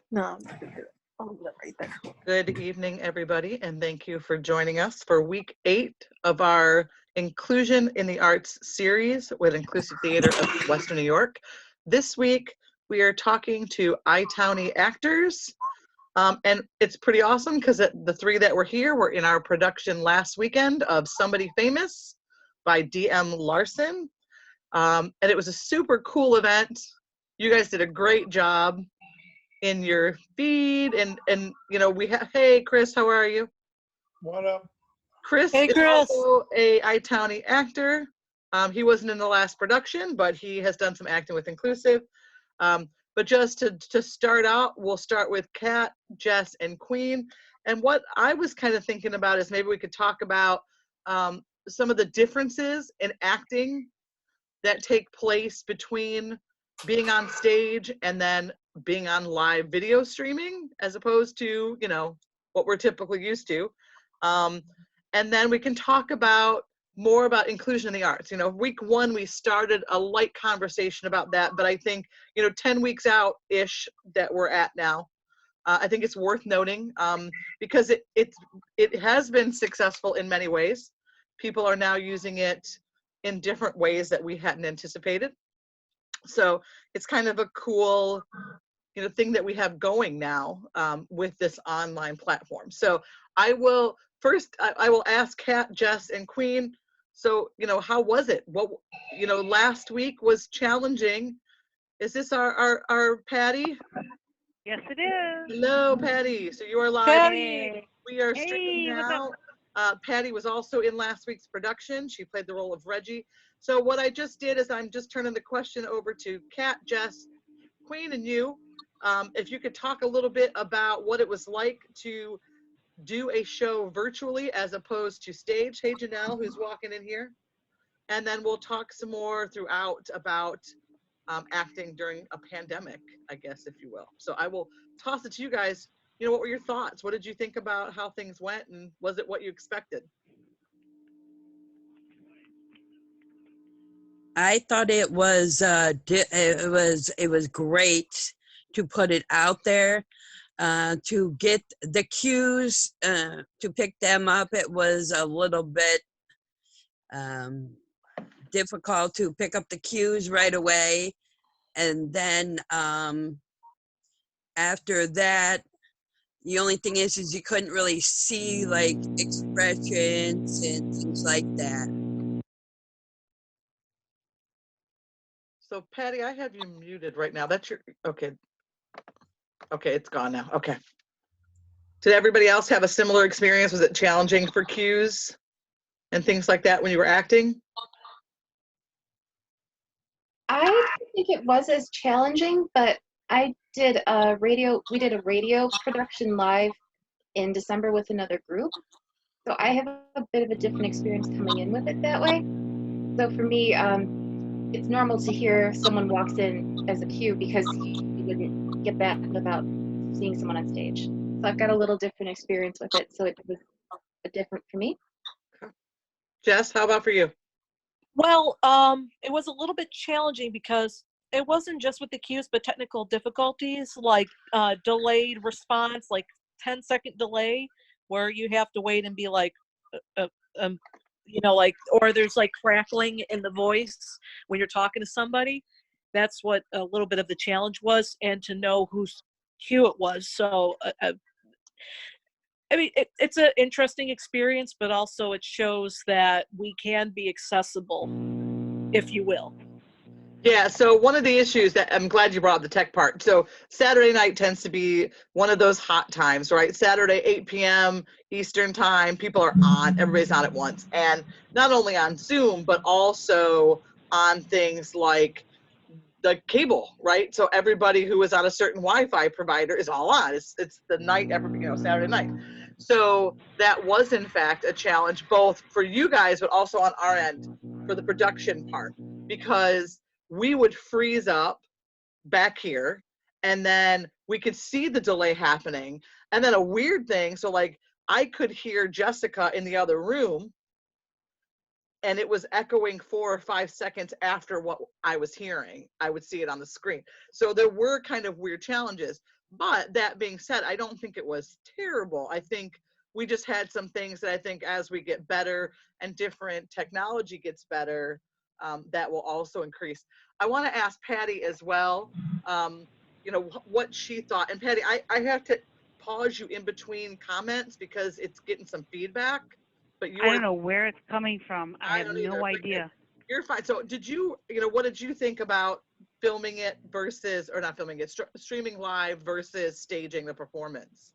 No, I'm not gonna do it. I'll leave that right there. Good evening, everybody, and thank you for joining us for week 8 of our Inclusion in the Arts series with Inclusive Theater of Western New York. This week, we are talking to ITOWNY actors, and it's pretty awesome because the 3 that were here were in our production last weekend of Somebody Famous by D.M. Larson, and it was a super cool event. You guys did a great job in your feed, and you know, we have, hey Chris, how are you? What up? Chris Hey, is Chris. also a ITOWNY actor. He wasn't in the last production, but he has done some acting with Inclusive. But just to start out, we'll start with Kat, Jess, and Queen. And what I was kind of thinking about is maybe we could talk about some of the differences in acting that take place between being on stage and then being on live video streaming, as opposed to, you know, what we're typically used to. And then we can talk about more about inclusion in the arts. You know, week 1, we started a light conversation about that, but I think, you know, 10 weeks out-ish that we're at now, I think it's worth noting because it has been successful in many ways. People are now using it in different ways that we hadn't anticipated. So it's kind of a cool, you know, thing that we have going now with this online platform. So I will ask Kat, Jess, and Queen. So, you know, how was it? What, you know, last week was challenging. Is this our Patty? Yes, it is. Hello, Patty. So you are live. Patty. We are Hey, streaming what's now. Patty was also in last week's production. She played the role of Reggie. So what I just did is I'm just turning the question over to Kat, Jess, Queen, and you. If you could talk a little bit about what it was like to do a show virtually as opposed to stage. Hey, Janelle, who's walking in here. And then we'll talk some more throughout about acting during a pandemic, I guess, if you will. So I will toss it to you guys. You know, what were your thoughts? What did you think about how things went, and was it what you expected? I thought it was great to put it out there, to get the cues, to pick them up. It was a little bit difficult to pick up the cues right away, and then after that, the only thing is you couldn't really see like expressions and things like that. So Patty, I have you muted right now. That's your, okay. Okay, it's gone now. Okay. Did everybody else have a similar experience? Was it challenging for cues and things like that when you were acting? I don't think it was as challenging, but we did a radio production live in December with another group. So I have a bit of a different experience coming in with it that way. So for me, it's normal to hear someone walks in as a cue because you wouldn't get that without seeing someone on stage. So I've got a little different experience with it. So it was different for me. Jess, how about for you? Well, it was a little bit challenging because it wasn't just with the cues, but technical difficulties like delayed response, like 10-second delay, where you have to wait and be like, you know, like, or there's like crackling in the voice when you're talking to somebody. That's what a little bit of the challenge was, and to know whose cue it was. So, I mean, it's an interesting experience, but also it shows that we can be accessible, if you will. Yeah, so one of the issues that I'm glad you brought up the tech part. So Saturday night tends to be one of those hot times, right? Saturday, 8 p.m. Eastern time, people are on, everybody's on at once. And not only on Zoom, but also on things like the cable, right? So everybody who is on a certain Wi-Fi provider is all on. It's the night, Saturday night. So that was in fact a challenge both for you guys, but also on our end for the production part, because we would freeze up back here and then we could see the delay happening. And then a weird thing, so like I could hear Jessica in the other room and it was echoing 4 or 5 seconds after what I was hearing. I would see it on the screen. So there were kind of weird challenges. But that being said, I don't think it was terrible. I think we just had some things that I think as we get better and different technology gets better, that will also increase. I want to ask Patty as well, what she thought. And Patty, I have to pause you in between comments because it's getting some feedback. But I don't know where it's coming from. I have don't either, no but idea. You're fine. So what did you think about filming it versus, or not filming it, streaming live versus staging the performance?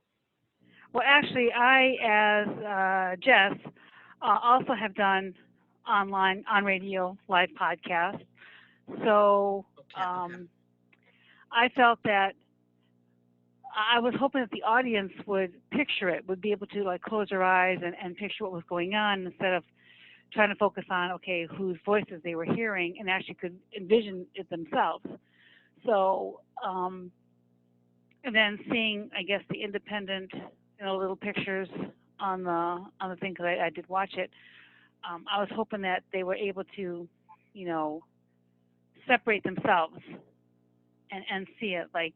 Well, actually, I, as Jess, also have done online, on radio, live podcasts. So Okay. I felt that I was hoping that the audience would picture it, would be able to like close their eyes and picture what was going on instead of trying to focus on, okay, whose voices they were hearing, and actually could envision it themselves. So, and then seeing, I guess, the independent, little pictures on the thing, because I did watch it. I was hoping that they were able to, separate themselves and see it like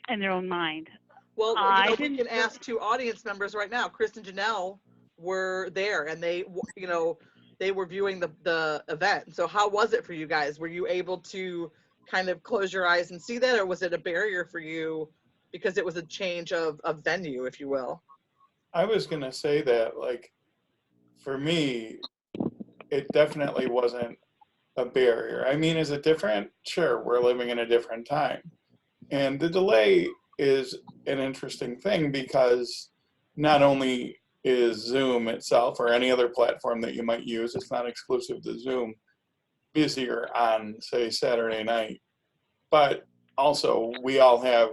in their own mind. Well, we can ask two audience members right now. Chris and Janelle were there, and they were viewing the event. So how was it for you guys? Were you able to kind of close your eyes and see that, or was it a barrier for you because it was a change of venue, if you will? I was going to say that, like, for me, it definitely wasn't a barrier. I mean, is it different? Sure, we're living in a different time. And the delay is an interesting thing because not only is Zoom itself or any other platform that you might use, it's not exclusive to Zoom, busier on, say, Saturday night, but also we all have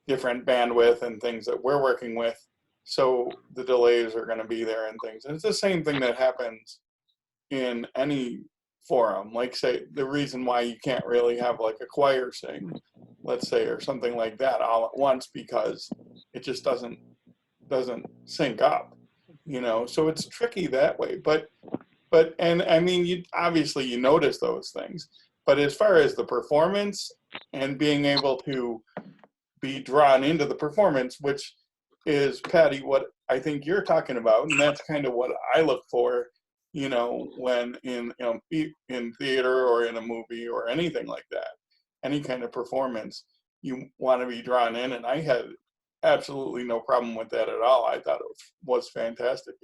different bandwidth and things that we're working with. So the delays are going to be there and things. And it's the same thing that happens in any forum. Like, say, the reason why you can't really have like a choir sing, let's say, or something like that all at once, because it just doesn't sync up, so it's tricky that way. But and I mean, you notice those things, but as far as the performance and being able to be drawn into the performance, which is, Patty, what I think you're talking about, and that's kind of what I look for, when in theater or in a movie or anything like that, any kind of performance, you want to be drawn in, and I had absolutely no problem with that at all. I thought it was fantastic.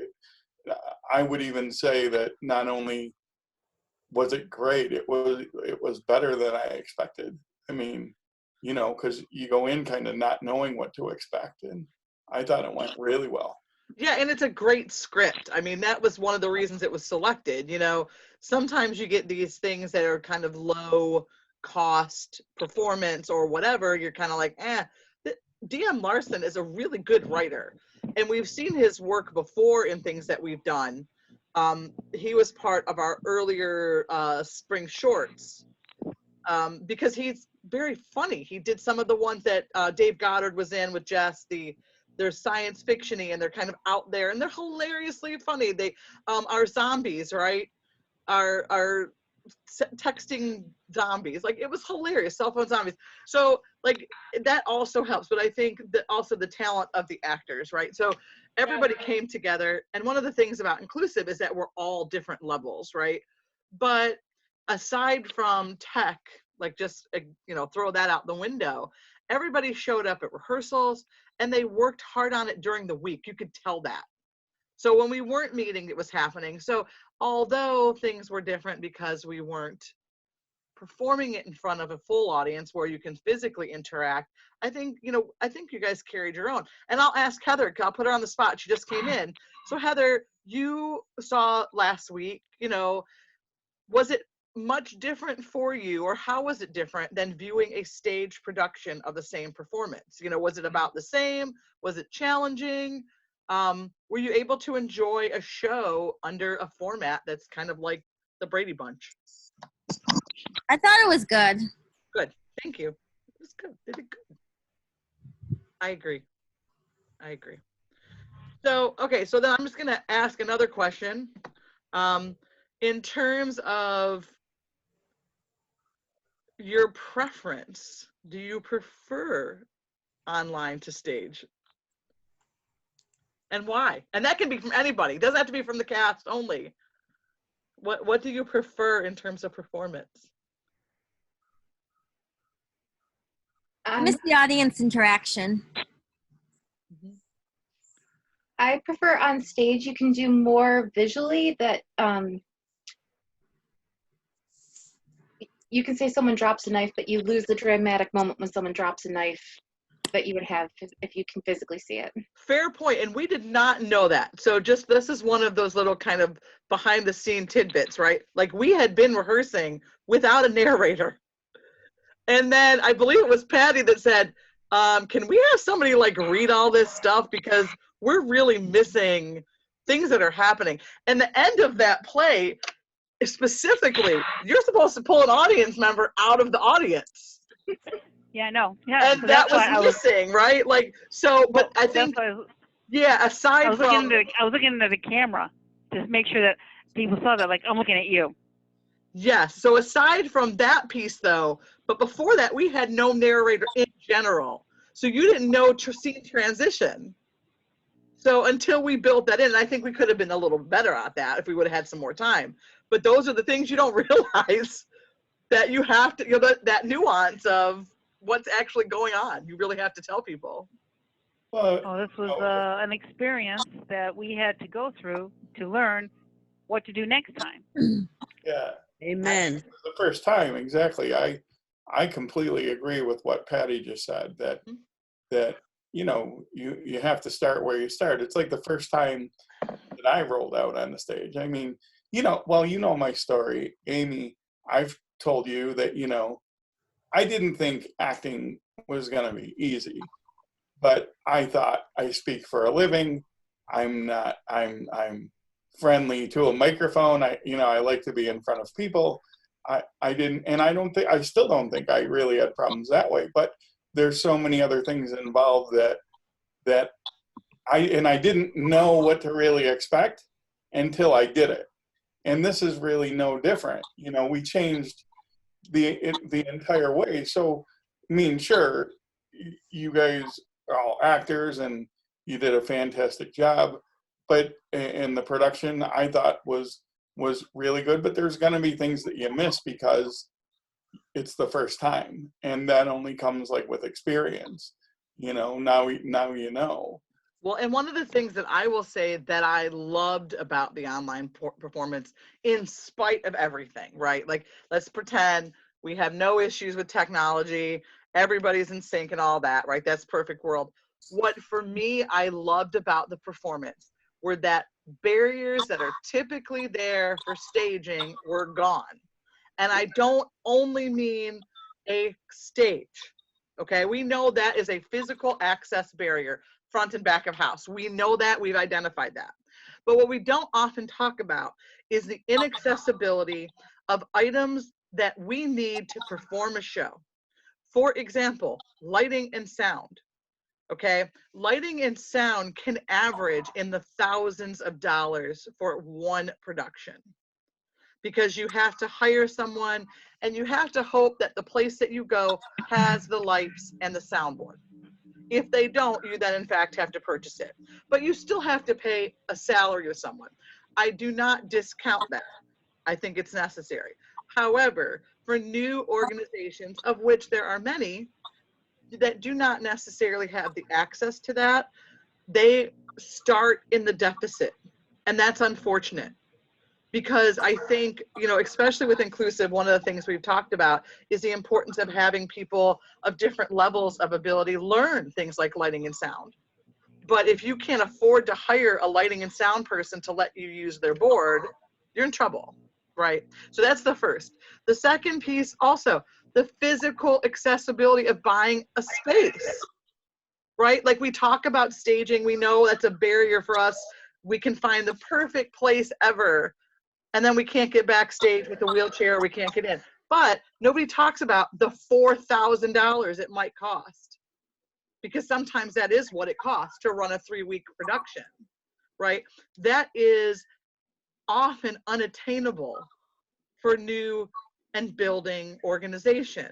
I would even say that not only was it great, it was better than I expected. I mean, because you go in kind of not knowing what to expect, and I thought it went really well. Yeah, and it's a great script. I mean, that was one of the reasons it was selected. Sometimes you get these things that are kind of low cost performance or whatever. You're kind of like, DM Larson is a really good writer. And we've seen his work before in things that we've done. He was part of our earlier spring shorts because he's very funny. He did some of the ones that Dave Goddard was in with Jess, they're science fiction-y and they're kind of out there and they're hilariously funny. They are zombies, right? Are texting zombies. Like, it was hilarious, cell phone zombies. So like that also helps, but I think that also the talent of the actors, right? So everybody came together, and one of the things about inclusive is that we're all different levels, right? But aside from tech, like just throw that out the window, everybody showed up at rehearsals and they worked hard on it during the week. You could tell that. So when we weren't meeting, it was happening. So although things were different because we weren't performing it in front of a full audience where you can physically interact, I think you guys carried your own. And I'll ask Heather, I'll put her on the spot. She just came in. So Heather, you saw last week, was it much different for you, or how was it different than viewing a stage production of the same performance? Was it about the same? Was it challenging? Were you able to enjoy a show under a format that's kind of like the Brady Bunch? I thought it was good. Good. Thank you. It was good. Did it good. I agree. So, okay, so then I'm just going to ask another question. In terms of, your preference. Do you prefer online to stage? And why? And that can be from anybody. It doesn't have to be from the cast only. What do you prefer in terms of performance? I miss the audience interaction. I prefer on stage. You can do more visually. That you can say someone drops a knife, but you lose the dramatic moment when someone drops a knife that you would have if you can physically see it. Fair point, and we did not know that. So just this is one of those little kind of behind the scene tidbits, right? Like we had been rehearsing without a narrator. And then I believe it was Patty that said, can we have somebody like read all this stuff because we're really missing things that are happening. And the end of that play, specifically, you're supposed to pull an audience member out of the audience. Yeah, no. Yeah, And that was missing, right? Like, so, but I think, yeah, aside I was from. looking into the camera to make sure that people saw that, like, I'm looking at you. Yes, so aside from that piece though, but before that, we had no narrator in general. So you didn't know scene transition. So until we built that in, and I think we could have been a little better at that if we would have had some more time. But those are the things you don't realize that you have to, you know, that nuance of what's actually going on. You really have to tell people. Well, this was an experience that we had to go through to learn what to do next time. yeah. Amen. The first time, exactly. I completely agree with what Patty just said, that you know, you have to start where you start. It's like the first time that I rolled out on the stage. I mean, you know, well, you know my story, Amy. I've told you that, you know, I didn't think acting was going to be easy, but I thought I speak for a living. I'm friendly to a microphone. I like to be in front of people. I didn't, and I still don't think I really had problems that way, but there's so many other things involved that I didn't know what to really expect until I did it. And this is really no different. You know, we changed the entire way. So, I mean, sure, you guys are all actors and you did a fantastic job, but in the production I thought was really good, but there's going to be things that you miss because it's the first time, and that only comes like with experience. You know, now you know. Well, and one of the things that I will say that I loved about the online performance, in spite of everything, right? Like, let's pretend we have no issues with technology, everybody's in sync and all that, right? That's perfect world. What for me I loved about the performance were that barriers that are typically there for staging were gone. And I don't only mean a stage, okay? We know that is a physical access barrier, front and back of house. We know that, we've identified that. But what we don't often talk about is the inaccessibility of items that we need to perform a show. For example, lighting and sound, okay? Lighting and sound can average in the thousands of dollars for one production, because you have to hire someone and you have to hope that the place that you go has the lights and the soundboard. If they don't, you then in fact have to purchase it. But you still have to pay a salary to someone. I do not discount that. I think it's necessary. However, for new organizations, of which there are many, that do not necessarily have the access to that, they start in the deficit. And that's unfortunate. Because I think, you know, especially with inclusive, one of the things we've talked about is the importance of having people of different levels of ability learn things like lighting and sound. But if you can't afford to hire a lighting and sound person to let you use their board, you're in trouble, right? So that's the first. The second piece also, the physical accessibility of buying a space, right? Like we talk about staging, we know that's a barrier for us. We can find the perfect place ever, and then we can't get backstage with a wheelchair, we can't get in. But nobody talks about the $4,000 it might cost, because sometimes that is what it costs to run a 3-week production, right? That is often unattainable for new and building organizations,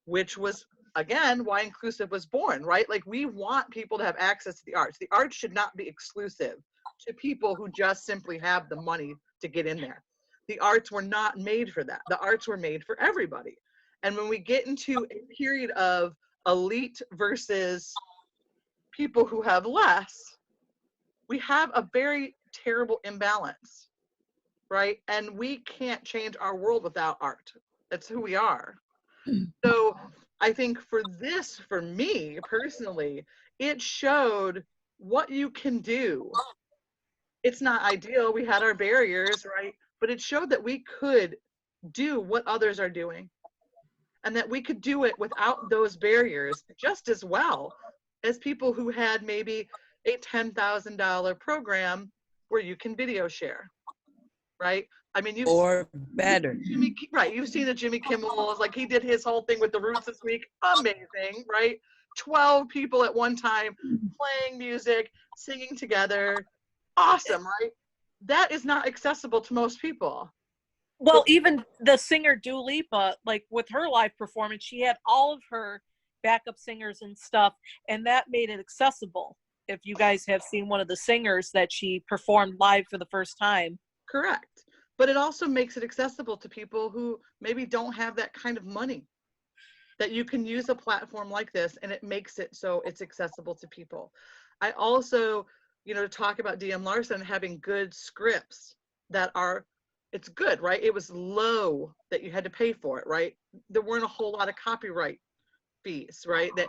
which was, again, why Inclusive was born, right? Like, we want people to have access to the arts. The arts should not be exclusive to people who just simply have the money to get in there. The arts were not made for that. The arts were made for everybody. And when we get into a period of elite versus people who have less, we have a very terrible imbalance, right? And we can't change our world without art. That's who we are. So I think for this, for me personally, it showed what you can do. It's not ideal. We had our barriers, right? But it showed that we could do what others are doing, and that we could do it without those barriers just as well as people who had maybe a $10,000 program where you can video share, right? I mean, Or better. right, you've seen the Jimmy Kimmel, like he did his whole thing with the Roots this week. Amazing, right? 12 people at one time playing music, singing together. Awesome, right? That is not accessible to most people. Well, even the singer Dua Lipa, like with her live performance, she had all of her backup singers and stuff, and that made it accessible. If you guys have seen one of the singers that she performed live for the first time. Correct. But it also makes it accessible to people who maybe don't have that kind of money, that you can use a platform like this and it makes it so it's accessible to people. I also, you know, talk about DM Larson having good scripts that are, it's good, right? It was low that you had to pay for it, right? There weren't a whole lot of copyright fees, right? That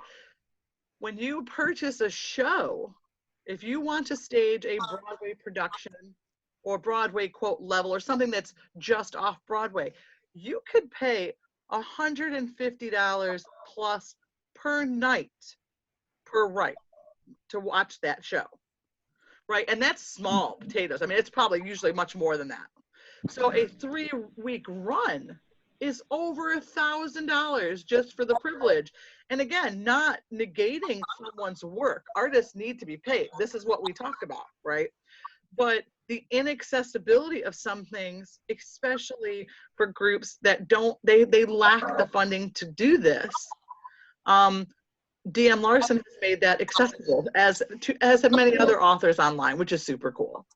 when you purchase a show, if you want to stage a Broadway production or Broadway quote level or something that's just off Broadway, you could pay $150 plus per night per right to watch that show, right? And that's small potatoes. I mean, it's probably usually much more than that. So a 3-week run is over $1,000 just for the privilege. And again, not negating someone's work. Artists need to be paid. This is what we talk about, right? But the inaccessibility of some things, especially for groups that don't, they lack the funding to do this. DM Larson has made that accessible, as have many other authors online, which is super cool.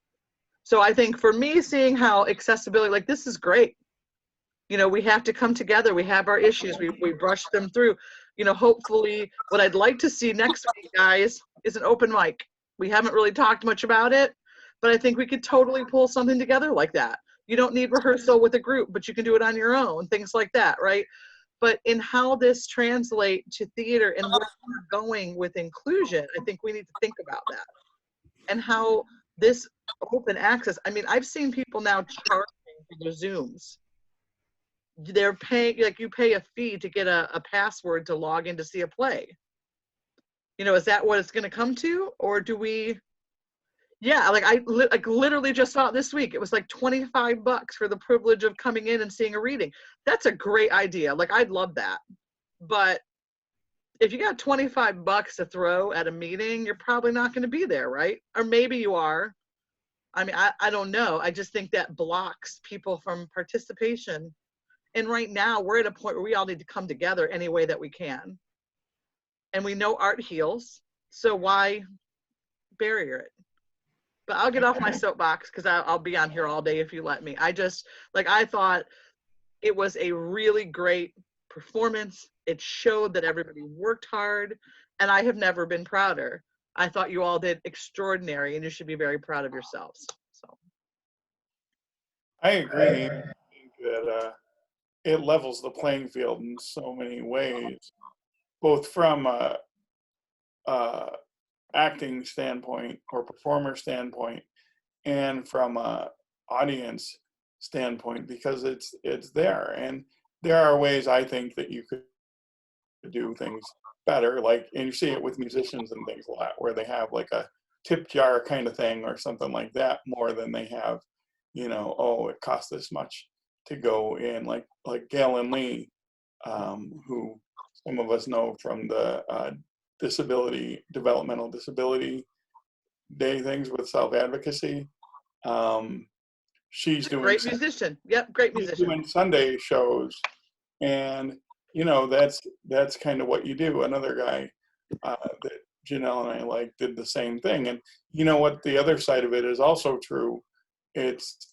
So I think for me, seeing how accessibility, like, this is great. You know, we have to come together. We have our issues. We brush them through. You know, hopefully what I'd like to see next week, guys, is an open mic. We haven't really talked much about it, but I think we could totally pull something together like that. You don't need rehearsal with a group, but you can do it on your own, things like that, right? But in how this translate to theater and where we're going with inclusion, I think we need to think about that. And how this open access, I mean, I've seen people now charging for their Zooms. They're paying, like, you pay a fee to get a password to log in to see a play. You know, is that what it's going to come to? Or do we, yeah, like I literally just saw it this week. It was like $25 for the privilege of coming in and seeing a reading. That's a great idea. Like, I'd love that. But if you got $25 to throw at a meeting, you're probably not going to be there, right? Or maybe you are. I mean, I don't know. I just think that blocks people from participation. And right now we're at a point where we all need to come together any way that we can. And we know art heals, so why barrier it? But I'll get off my soapbox because I'll be on here all day if you let me. I just, like, I thought it was a really great performance. It showed that everybody worked hard, and I have never been prouder. I thought you all did extraordinary, and you should be very proud of yourselves. So I agree. I think that it levels the playing field in so many ways, both from a acting standpoint or performer standpoint, and from a audience standpoint, because it's there. And there are ways, I think, that you could do things better, like, and you see it with musicians and things a lot, where they have like a tip jar kind of thing or something like that, more than they have, you know, oh, it costs this much to go in, like Galen Lee, who some of us know from the developmental disability day things with self-advocacy. she's doing Great musician. Yep, great she's musician. doing Sunday shows, and that's kind of what you do. Another guy that Janelle and I like did the same thing, and you know what? The other side of it is also true. It's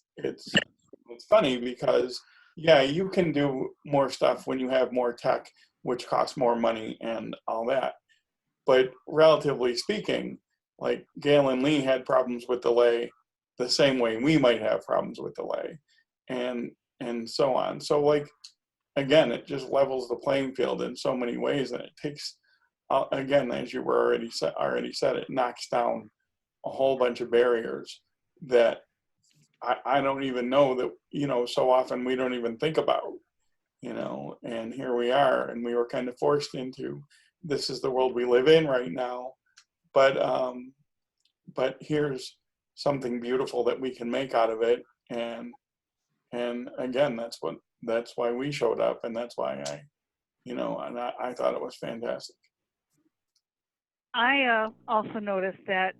funny because yeah, you can do more stuff when you have more tech, which costs more money and all that. But relatively speaking, like Gail and Lee had problems with delay the same way we might have problems with delay, and so on. So like again, it just levels the playing field in so many ways, and it takes again, as you were already said, it knocks down a whole bunch of barriers that I don't even know that so often we don't even think about, and here we are, and we were kind of forced into this is the world we live in right now, but here's something beautiful that we can make out of it, and again, that's why we showed up, and that's why I thought it was fantastic. I also noticed that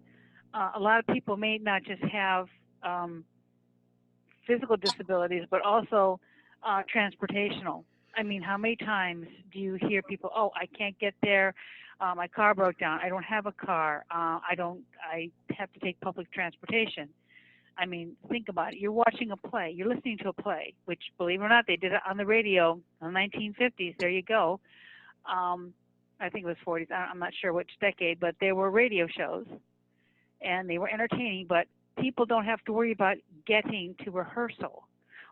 a lot of people may not just have physical disabilities, but also transportational. I mean, how many times do you hear people, oh, I can't get there, my car broke down, I don't have a car, I have to take public transportation. I mean, think about it. You're watching a play, you're listening to a play, which, believe it or not, they did it on the radio in the 1950s. There you go. I think it was 40s. I'm not sure which decade, but there were radio shows, and they were entertaining, but people don't have to worry about getting to rehearsal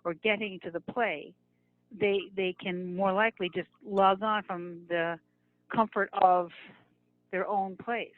or getting to the play. They can more likely just log on from the comfort of their own place,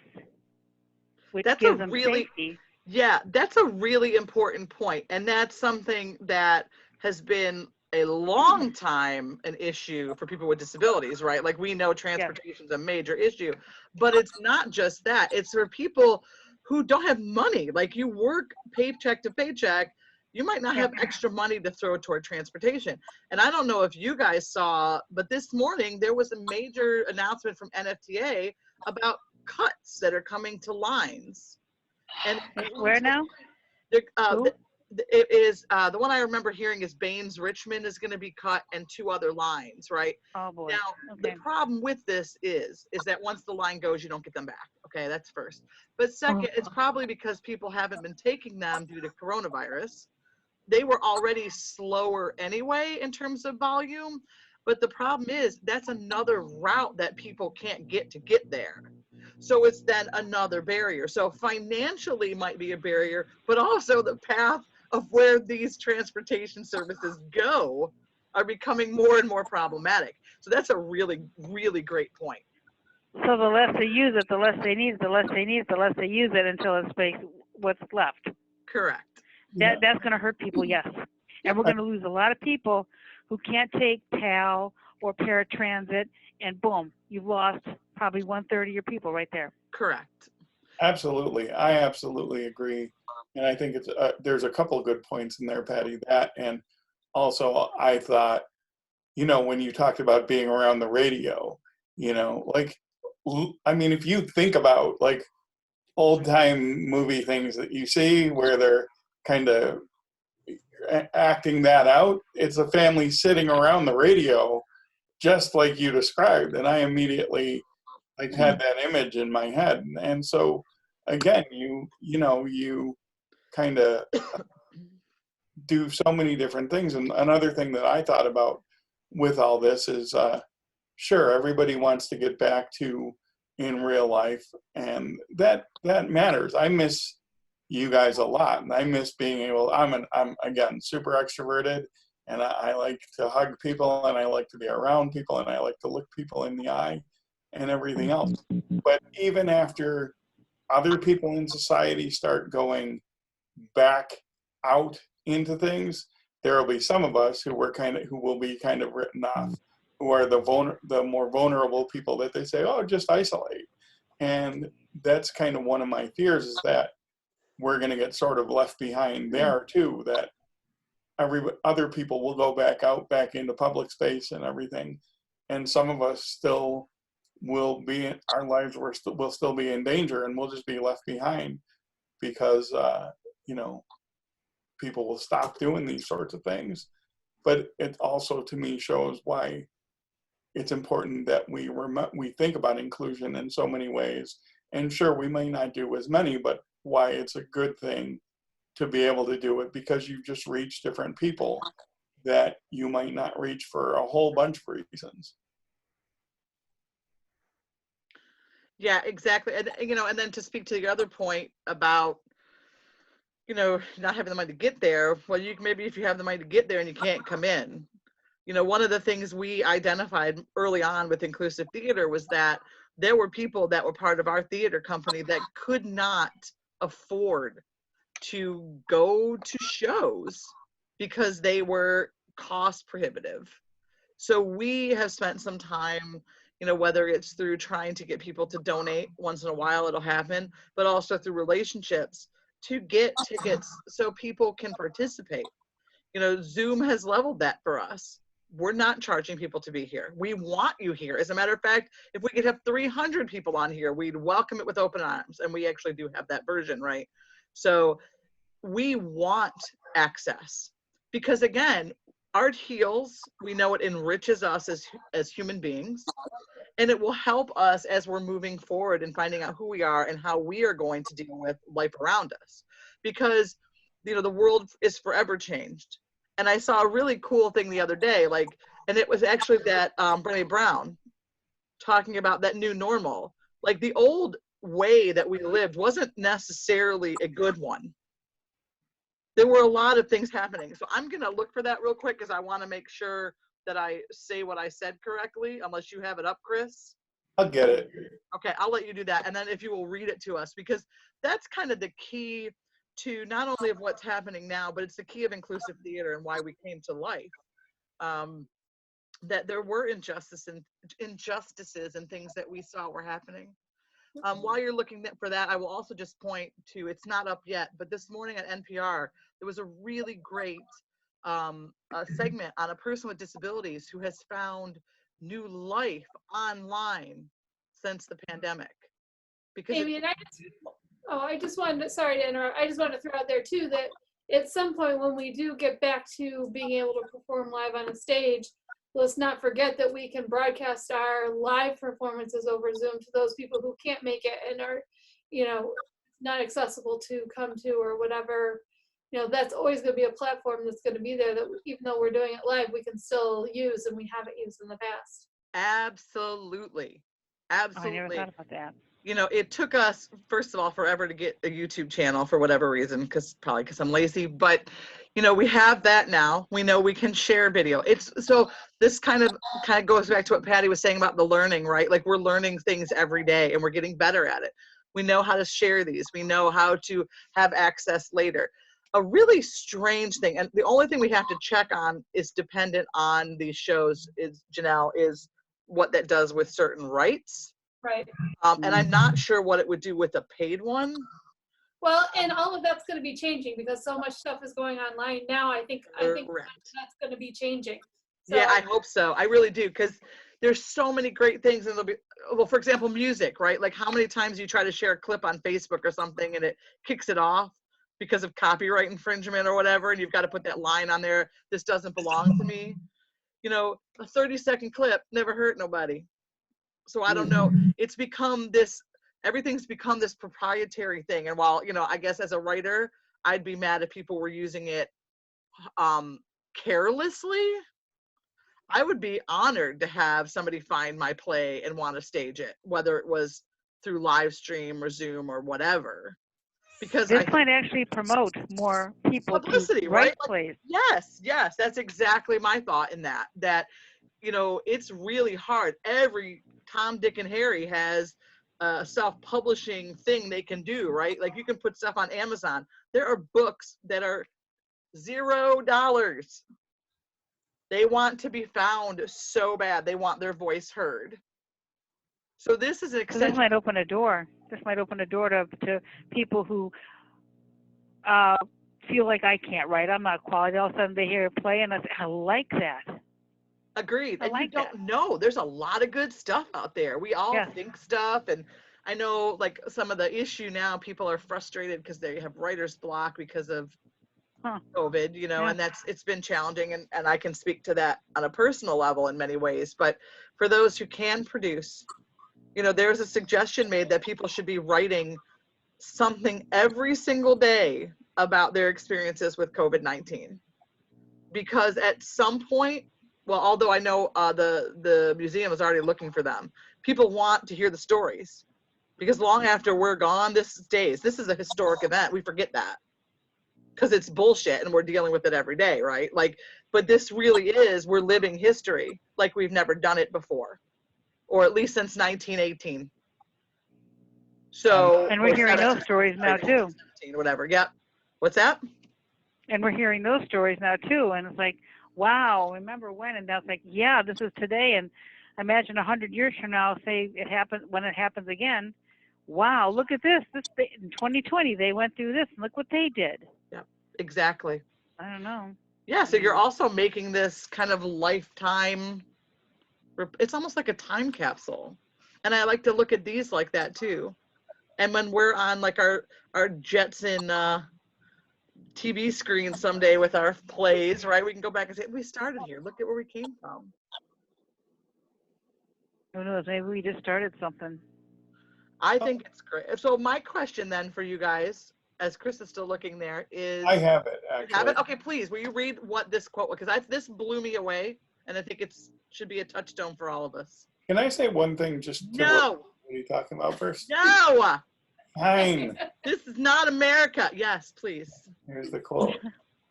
which gives them safety. Yeah, that's a really important point, and that's something that has been a long time an issue for people with disabilities, right? Like we know transportation is a major issue, but it's not just that. It's for people who don't have money. Like you work paycheck to paycheck, you might not have extra money to throw toward transportation. And I don't know if you guys saw, but this morning there was a major announcement from NFTA about cuts that are coming to lines. And where now? It is the one I remember hearing is Baines Richmond is going to be cut, and 2 other lines, right? Oh boy. Now the problem with this is that once the line goes, you don't get them back. Okay, that's first. But second, it's probably because people haven't been taking them due to coronavirus. They were already slower anyway in terms of volume, but the problem is that's another route that people can't get to get there. So it's then another barrier. So financially might be a barrier, but also the path of where these transportation services go are becoming more and more problematic. So that's a really, really great point. So the less they use it, the less they need it, the less they need it, the less they use it until it's what's left. Correct. That's going to hurt people, yes. And we're going to lose a lot of people who can't take PAL or paratransit, and boom, you've lost probably 1/3 of your people right there. Correct. Absolutely. I absolutely agree. And I think there's a couple of good points in there, Patty, that, and also I thought, when you talked about being around the radio, like, I mean, if you think about like old time movie things that you see where they're kind of acting that out, it's a family sitting around the radio just like you described, and I immediately like had that image in my head. And so again, you kind of do so many different things. And another thing that I thought about with all this is sure, everybody wants to get back to in real life, and that matters. I miss you guys a lot, and I miss being able, I'm again super extroverted, and I like to hug people, and I like to be around people, and I like to look people in the eye and everything else. But even after other people in society start going back out into things, there will be some of us who will be kind of written off, who are the more vulnerable people that they say, oh, just isolate. And that's kind of one of my fears, is that we're going to get sort of left behind there too, that other people will go back into public space and everything. And some of us still will be, our lives will still be in danger, and we'll just be left behind because, people will stop doing these sorts of things. But it also, to me, shows why it's important that we think about inclusion in so many ways. And sure, we may not do as many, but why it's a good thing to be able to do it, because you just reach different people that you might not reach for a whole bunch of reasons. Yeah, exactly. And and then to speak to the other point about not having the money to get there, well, maybe if you have the money to get there and you can't come in, one of the things we identified early on with inclusive theater was that there were people that were part of our theater company that could not afford to go to shows because they were cost prohibitive. So we have spent some time, whether it's through trying to get people to donate, once in a while it'll happen, but also through relationships to get tickets so people can participate. Zoom has leveled that for us. We're not charging people to be here. We want you here. As a matter of fact, if we could have 300 people on here, we'd welcome it with open arms. And we actually do have that version, right? So we want access because, again, art heals. We know it enriches us as human beings, and it will help us as we're moving forward and finding out who we are and how we are going to deal with life around us, because the world is forever changed. And I saw a really cool thing the other day, and it was actually that Renee Brown talking about that new normal. Like, the old way that we lived wasn't necessarily a good one. There were a lot of things happening. So I'm going to look for that real quick because I want to make sure that I say what I said correctly, unless you have it up, Chris. I'll get it. Okay, I'll let you do that. And then if you will read it to us, because that's kind of the key to not only of what's happening now, but it's the key of inclusive theater and why we came to life. That there were injustices and things that we saw were happening. While you're looking for that, I will also just point to, it's not up yet, but this morning at NPR, there was a really great segment on a person with disabilities who has found new life online since the pandemic. Because Amy, and I just wanted to, sorry to interrupt, I just wanted to throw out there too that at some point when we do get back to being able to perform live on a stage, let's not forget that we can broadcast our live performances over Zoom to those people who can't make it and are, not accessible to come to or whatever. That's always going to be a platform that's going to be there that even though we're doing it live, we can still use, and we haven't used in the past. Absolutely. Absolutely. Oh, I never thought about that. It took us, first of all, forever to get a YouTube channel for whatever reason, probably because I'm lazy, but we have that now. We know we can share video. So this kind of goes back to what Patty was saying about the learning, right? Like, we're learning things every day and we're getting better at it. We know how to share these. We know how to have access later. A really strange thing, and the only thing we have to check on is dependent on these shows, is what that does with certain rights. Right. And I'm not sure what it would do with a paid one. Well, and all of that's going to be changing because so much stuff is going online now. I think that's going to be changing. So, yeah, I hope so. I really do, because there's so many great things, and there'll be, well, for example, music, right? Like, how many times you try to share a clip on Facebook or something and it kicks it off because of copyright infringement or whatever, and you've got to put that line on there, this doesn't belong to me. A 30-second clip never hurt nobody. So I don't know. It's become this, everything's become this proprietary thing. And while, I guess as a writer, I'd be mad if people were using it carelessly, I would be honored to have somebody find my play and want to stage it, whether it was through live stream or Zoom or whatever. Because this might actually promote more people publicity, to right? plays. Yes, that's exactly my thought in that it's really hard. Every Tom, Dick, and Harry has a self-publishing thing they can do, right? Like, you can put stuff on Amazon. There are books that are $0. They want to be found so bad. They want their voice heard. So this is an extension. So this might open a door. This might open a door to people who feel like, I can't write, I'm not quality. All of a sudden they hear a play and I like that. Agreed. I and like you don't know. There's a lot of good stuff out there. We all think stuff. And I know, like, some of the issue now, people are frustrated because they have writer's block because of COVID, you know, Yeah. and it's been challenging, and I can speak to that on a personal level in many ways. But for those who can produce, you know, there's a suggestion made that people should be writing something every single day about their experiences with COVID-19. Because at some point, well, although I know the museum is already looking for them, people want to hear the stories. Because long after we're gone, this stays. This is a historic event. We forget that. Because it's bullshit and we're dealing with it every day, right? Like, but this really is, we're living history like we've never done it before, or at least since 1918. So, And we're or hearing 17, those stories now too. 17, whatever. Yep. What's that? And we're hearing those stories now too. And it's like, wow, remember when? And now it's like, yeah, this is today. And imagine 100 years from now, say it happens, when it happens again. Wow, look at this. In 2020, they went through this, and look what they did. Yep. Exactly. I don't know. Yeah. So you're also making this kind of lifetime. It's almost like a time capsule, and I like to look at these like that too. And when we're on like our Jetson TV screen someday with our plays, right? We can go back and say, we started here. Look at where we came from. Who knows? Maybe we just started something. I think it's great. So my question then for you guys, as Chris is still looking there, is I have it, actually. have it? Okay, please. Will you read what this quote was? Because this blew me away, and I think should be a touchstone for all of us. Can I say one thing just to No. what are you talking about first? No. Fine. This is not America. Yes, please. Here's the quote.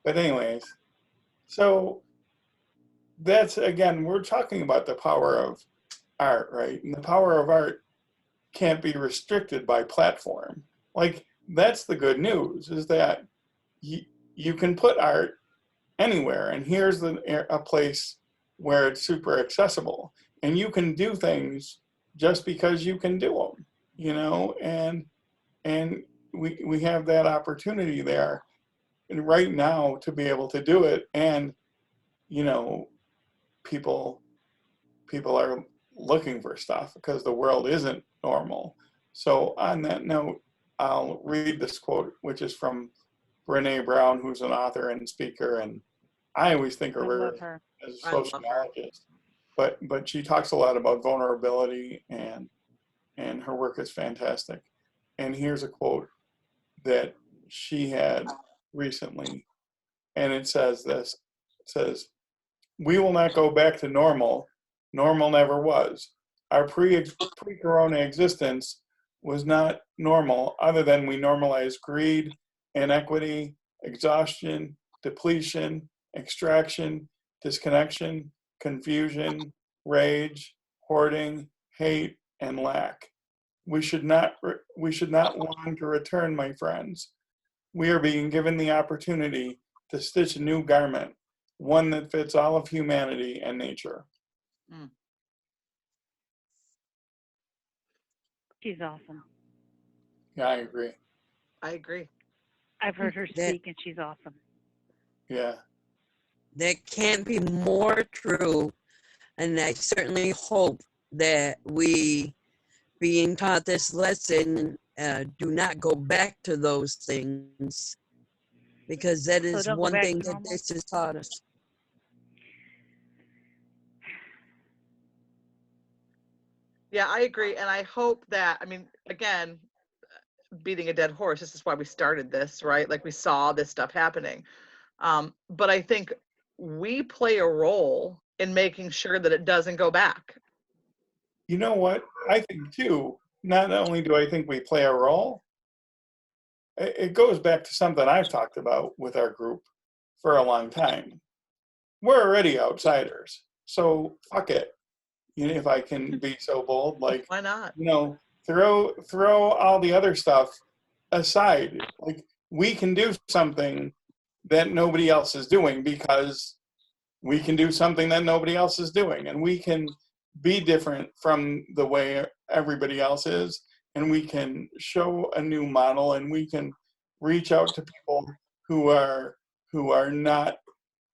But anyways, so that's, again, we're talking about the power of art, right? And the power of art can't be restricted by platform. Like, that's the good news, is that you can put art anywhere, and here's a place where it's super accessible, and you can do things just because you can do them, you know, and we have that opportunity there, and right now, to be able to do it. And you know, people are looking for stuff because the world isn't normal. So on that note, I'll read this quote, which is from Renee Brown, who's an author and speaker, and I always think of her as a sociologist, but she talks a lot about vulnerability, and her work is fantastic. And here's a quote that she had recently, and it says this. It says, "We will not go back to normal. Normal never was. Our pre-corona existence was not normal, other than we normalized greed, inequity, exhaustion, depletion, extraction, disconnection, confusion, rage, hoarding, hate, and lack. We should not long to return, my friends. We are being given the opportunity to stitch a new garment, one that fits all of humanity and nature." Mm. She's awesome. Yeah, I agree. I agree. I've heard her speak, and she's awesome. Yeah. That can't be more true. And I certainly hope that we, being taught this lesson, do not go back to those things, because that is one thing that this has taught us. Yeah, I agree. And I hope that, I mean, again, beating a dead horse, this is why we started this, right? Like, we saw this stuff happening. But I think we play a role in making sure that it doesn't go back. You know what? I think too, not only do I think we play a role, it goes back to something I've talked about with our group for a long time. We're already outsiders, so fuck it. You know, if I can be so bold, like, why not? You know, throw all the other stuff aside. Like, we can do something that nobody else is doing, because we can do something that nobody else is doing, and we can be different from the way everybody else is, and we can show a new model, and we can reach out to people who are not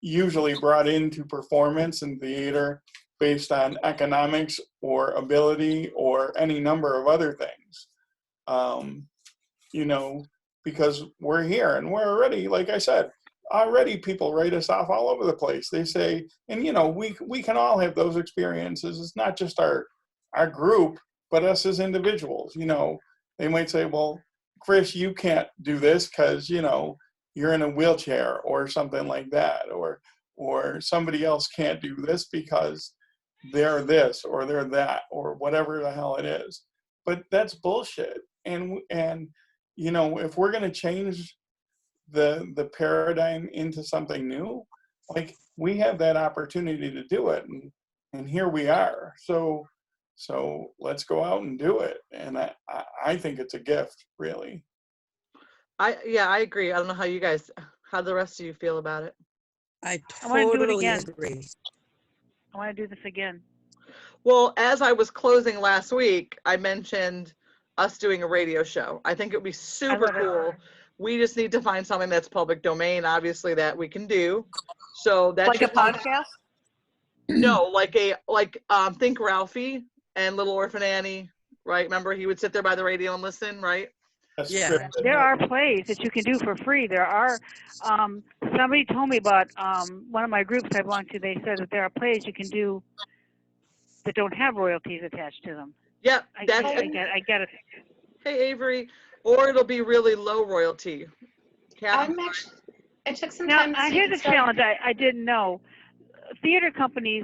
usually brought into performance and theater based on economics or ability or any number of other things. You know, because we're here, and we're already, like I said, already people write us off all over the place. They say, and you know, we can all have those experiences. It's not just our group, but us as individuals. You know, they might say, well, Chris, you can't do this because, you know, you're in a wheelchair or something like that, or somebody else can't do this because they're this or they're that or whatever the hell it is. But that's bullshit. And you know, if we're going to change the paradigm into something new, like, we have that opportunity to do it, and here we are. So let's go out and do it. And I think it's a gift, really. I agree. I don't know how the rest of you feel about it. I wanna do it totally again. agree. I want to do this again. Well, as I was closing last week, I mentioned us doing a radio show. I think it would be super love it. cool. We just need to find something that's public domain, obviously, that we can do. So that's Like a podcast? No, like think Ralphie and Little Orphan Annie, right? Remember, he would sit there by the radio and listen, right? That's Yeah. scripted. There are plays that you can do for free. There are, somebody told me about one of my groups I belong to. They said that there are plays you can do that don't have royalties attached to them. Yeah, I get it. Hey, Avery, or it'll be really low royalty. I took some Now, time to here's a challenge I didn't know. Theater companies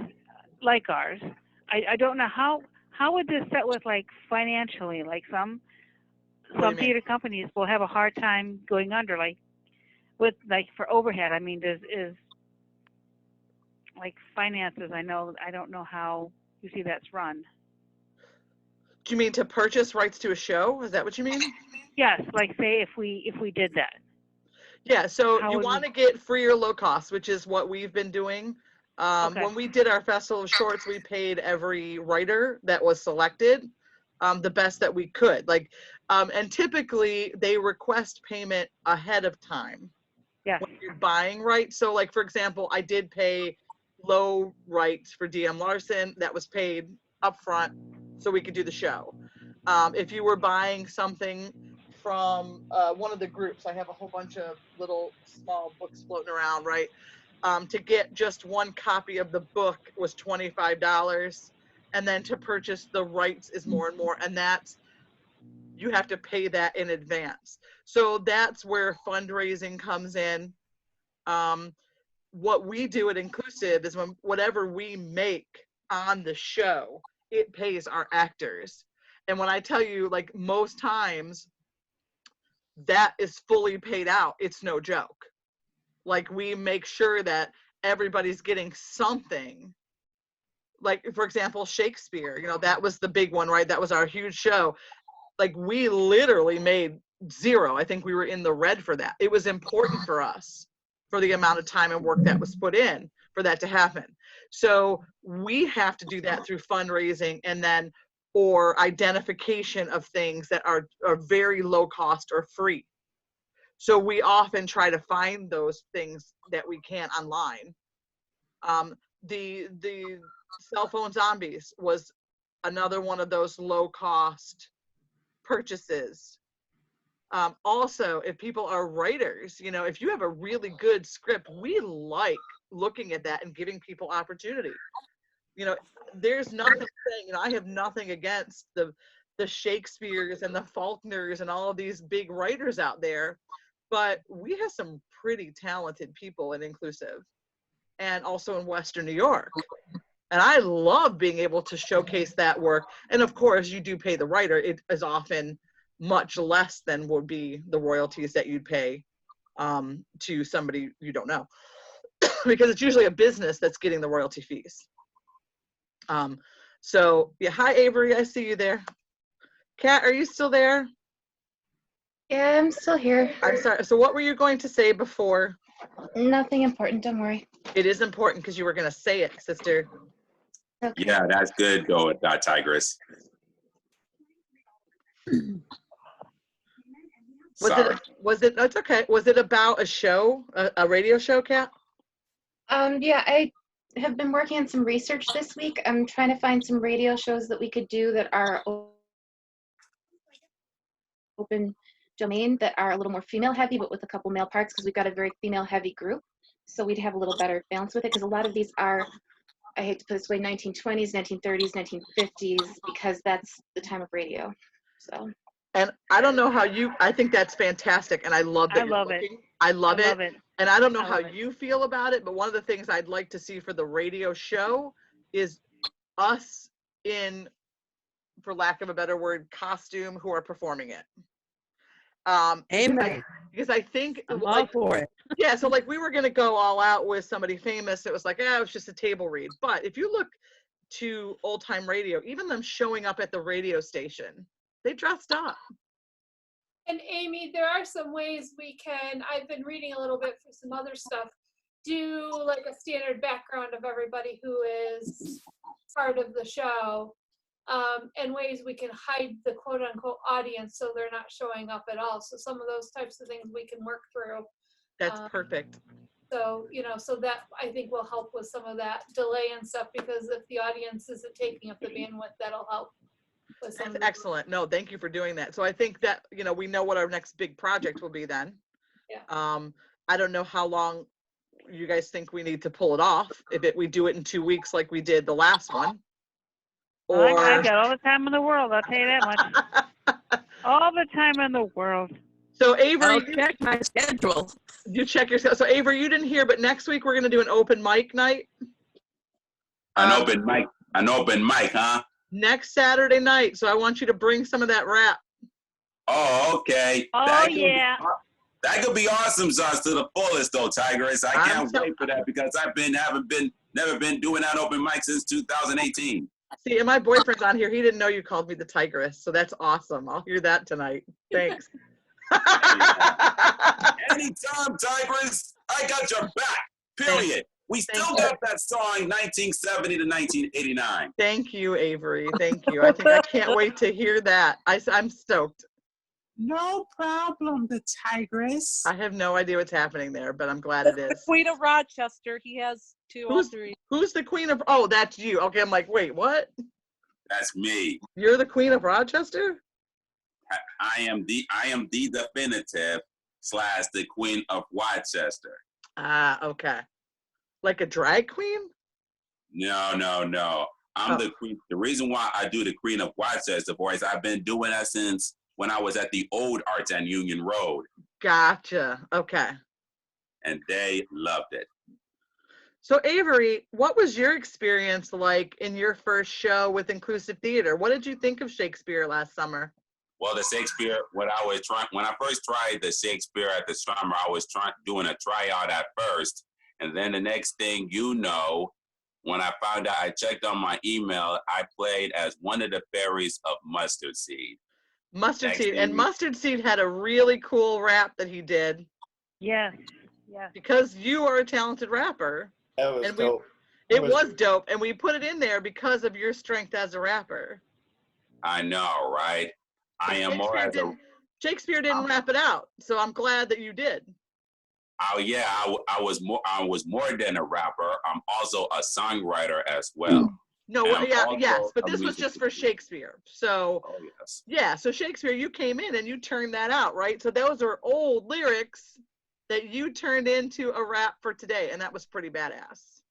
like ours, I don't know how would this set with, like, financially, like some theater companies will have a hard time going under, like with, like, for overhead. I mean, is like finances. I don't know how you see that's run. Do you mean to purchase rights to a show? Is that what you mean? Yes, like, say if we did that. Yeah, so How you would want to get free or low cost, which is what we've been doing. Okay. When we did our Festival of Shorts, we paid every writer that was selected the best that we could. Like, and typically they request payment ahead of time. Yes. When you're buying rights. So, like, for example, I did pay low rights for DM Larson. That was paid upfront so we could do the show. If you were buying something from one of the groups, I have a whole bunch of little small books floating around, right? To get just one copy of the book was $25, and then to purchase the rights is more and more, and that's, you have to pay that in advance. So that's where fundraising comes in. What we do at Inclusive is whatever we make on the show, it pays our actors. And when I tell you, like, most times that is fully paid out, it's no joke. Like, we make sure that everybody's getting something. Like, for example, Shakespeare, you know, that was the big one, right? That was our huge show. Like, we literally made zero. I think we were in the red for that. It was important for us, for the amount of time and work that was put in for that to happen. So we have to do that through fundraising, and then or identification of things that are very low cost or free. So we often try to find those things that we can online. The cell phone zombies was another one of those low cost purchases. Also, if people are writers, you know, if you have a really good script, we like looking at that and giving people opportunity. You know, there's nothing saying, you know, I have nothing against the Shakespeares and the Faulkners and all of these big writers out there, but we have some pretty talented people in Inclusive and also in Western New York. And I love being able to showcase that work. And of course, you do pay the writer. It is often much less than would be the royalties that you'd pay to somebody you don't know, because it's usually a business that's getting the royalty fees. So yeah, hi Avery, I see you there. Kat, are you still there? Yeah, I'm still here. I'm sorry. So what were you going to say before? Nothing important, don't worry. It is important because you were going to say it, sister. Okay. Yeah, that's good. Go with that, Tigress. It's okay. Was it about a show, a radio show, Kat? Yeah, I have been working on some research this week. I'm trying to find some radio shows that we could do that are open domain that are a little more female heavy, but with a couple male parts, because we've got a very female heavy group. So we'd have a little better balance with it, because a lot of these are, I hate to put it this way, 1920s, 1930s, 1950s, because that's the time of radio. So. And I don't know how you, I think that's fantastic. And I love that. I love it. I love it. And I don't know I how love it. you feel about it, but one of the things I'd like to see for the radio show is us in, for lack of a better word, costume who are performing it. Amen. Because I think I'm all for it. yeah, so like we were gonna go all out with somebody famous. It was like, it was just a table read. But if you look to old time radio, even them showing up at the radio station, they dressed up. And Amy, there are some ways we can, I've been reading a little bit for some other stuff, do like a standard background of everybody who is part of the show, and ways we can hide the quote unquote audience so they're not showing up at all. So some of those types of things we can work through. That's perfect. So, you know, so that I think will help with some of that delay and stuff, because if the audience isn't taking up the bandwidth, that'll help. With some That's excellent. No, thank you for doing that. So I think that, you know, we know what our next big project will be then. Yeah. I don't know how long you guys think we need to pull it off. If we do it in 2 weeks like we did the last one. Or I got all the time in the world, I'll tell you that much. All the time in the world. So Avery, I'll check my schedule. You check your schedule. So Avery, you didn't hear, but next week we're going to do an open mic night. An open mic, huh? Next Saturday night. So I want you to bring some of that rap. Oh, okay. Oh, yeah. That could be awesome sauce to the fullest, though, Tigress. I can't wait for that, because I've never been doing that open mic since 2018. See, and my boyfriend's on here. He didn't know you called me the Tigress, so that's awesome. I'll hear that tonight. Thanks. Anytime, Tigress. I got your back. Period. We still got that song 1970 to 1989. Thank you, Avery. Thank you. I can't wait to hear that. I'm stoked. No problem, the Tigress. I have no idea what's happening there, but I'm glad it The is. Queen of Rochester. He has two or three. Who's the Queen of? Oh, that's you. Okay, I'm like, wait, what? That's me. You're the Queen of Rochester? I am the definitive / the Queen of Rochester. Ah, okay. Like a drag queen? No. I'm the queen. The reason why I do the Queen of Rochester, boys, I've been doing that since when I was at the old Arts and Union Road. Gotcha. Okay. And they loved it. So Avery, what was your experience like in your first show with Inclusive Theater? What did you think of Shakespeare last summer? Well, the Shakespeare, when I first tried the Shakespeare at the summer, I was doing a tryout at first. And then the next thing you know, when I found out, I checked on my email, I played as one of the fairies of Mustard Seed. Mustard Seed. And Mustard Seed had a really cool rap that he did. Yes. Because you are a talented rapper. That was dope. It was dope. And we put it in there because of your strength as a rapper. I know, right? I am more as a... Shakespeare didn't rap it out. So I'm glad that you did. Oh yeah, I was more than a rapper. I'm also a songwriter as well. No, yes, but this was just for Shakespeare. So, yeah, so Shakespeare, you came in and you turned that out, right? So those are old lyrics that you turned into a rap for today, and that was pretty badass.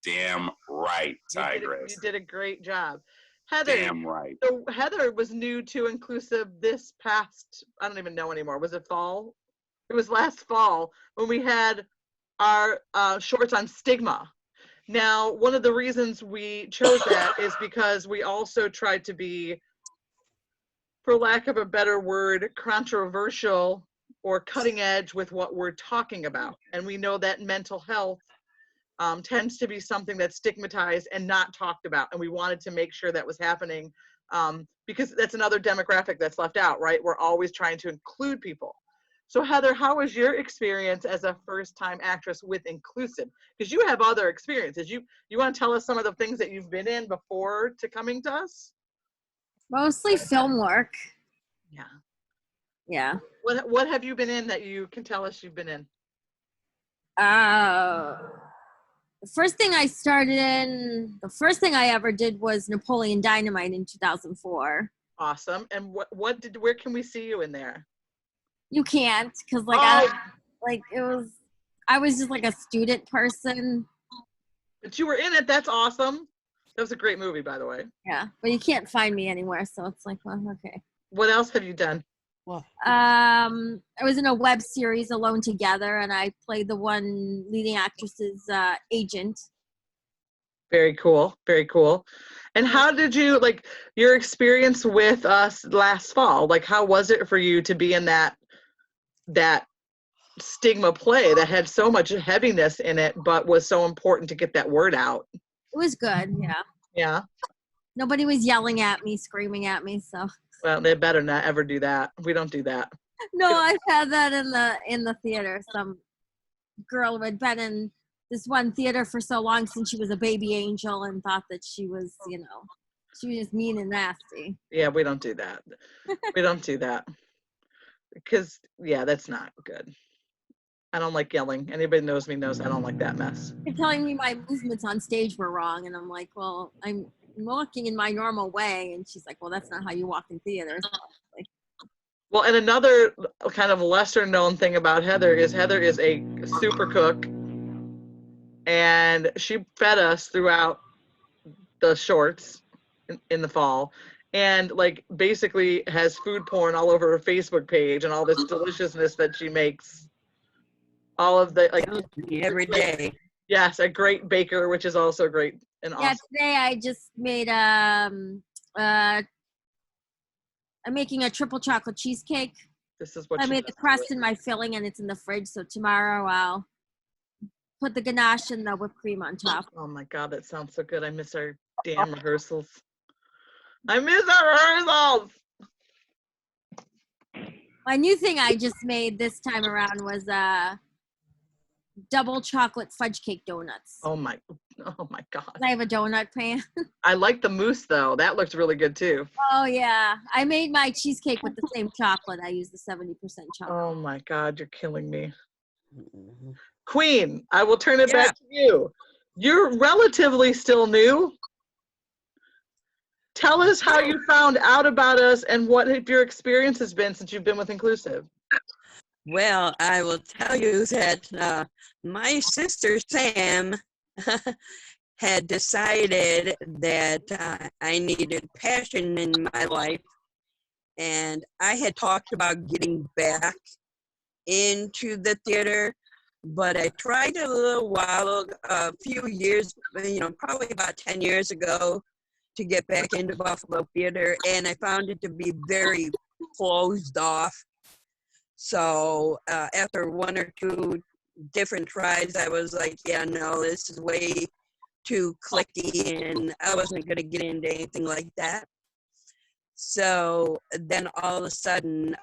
Damn right, Tigress. You did a great job. Heather. Damn right. So Heather was new to Inclusive this past, I don't even know anymore. Was it fall? It was last fall when we had our shorts on stigma. Now, one of the reasons we chose that is because we also tried to be, for lack of a better word, controversial or cutting edge with what we're talking about. And we know that mental health tends to be something that's stigmatized and not talked about. And we wanted to make sure that was happening because that's another demographic that's left out, right? We're always trying to include people. So Heather, how was your experience as a first-time actress with Inclusive? Because you have other experiences. You want to tell us some of the things that you've been in before to coming to us? Mostly film work. Yeah. Yeah. What have you been in that you can tell us you've been in? The first thing I ever did was Napoleon Dynamite in 2004. Awesome. And where can we see you in there? You can't, because like I was just like a student person. But you were in it. That's awesome. That was a great movie, by the way. Yeah, but you can't find me anywhere, so it's like, well, okay. What else have you done? I was in a web series, Alone Together, and I played the one leading actress's agent. Very cool. Very cool. And how did you, like, your experience with us last fall? Like, how was it for you to be in that stigma play that had so much heaviness in it, but was so important to get that word out? It was good, yeah. Yeah. Nobody was yelling at me, screaming at me, so. Well, they better not ever do that. We don't do that. No, I've had that in the theater. Some girl who had been in this one theater for so long since she was a baby angel and thought that she was, you know, she was just mean and nasty. Yeah, we don't do that. We don't do that. Because, yeah, that's not good. I don't like yelling. Anybody knows me knows I don't like that mess. They're telling me my movements on stage were wrong, and I'm like, well, I'm walking in my normal way. And she's like, well, that's not how you walk in theaters. Like, well, and another kind of lesser known thing about Heather is a super cook, and she fed us throughout the shorts in the fall, and like basically has food porn all over her Facebook page and all this deliciousness that she makes. All of the like every day. Yes, a great baker, which is also great and yeah, awesome. today I just made I'm making a triple chocolate cheesecake. This is what I made the crust in my filling, and it's in the fridge. So tomorrow I'll put the ganache and the whipped cream on top. Oh my God, that sounds so good. I miss our damn rehearsals. I miss our rehearsals. My new thing I just made this time around was double chocolate fudge cake donuts. Oh my God. I have a donut pan. I like the mousse though. That looks really good too. Oh yeah. I made my cheesecake with the same chocolate. I used the 70% chocolate. Oh my God, you're killing me. Queen, I will turn it back to you. You're relatively still new. Tell us how you found out about us and what your experience has been since you've been with Inclusive. Well, I will tell you that my sister Sam had decided that I needed passion in my life, and I had talked about getting back into the theater, but I tried a little while, a few years, probably about 10 years ago, to get back into Buffalo theater, and I found it to be very closed off. So after one or two different tries, I was like, yeah, no, this is way too cliquey, and I wasn't going to get into anything like that. So then all of a sudden,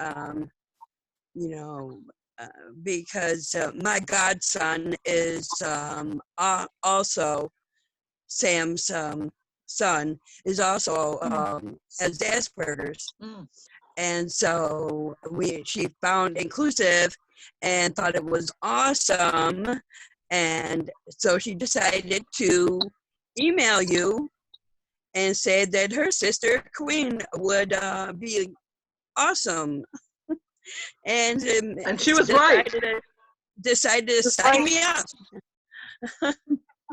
because my godson is also Sam's son, is also has Asperger's. And so she found Inclusive and thought it was awesome. And so she decided to email you and say that her sister, Queen, would be awesome. And she was right. Decided to sign me up.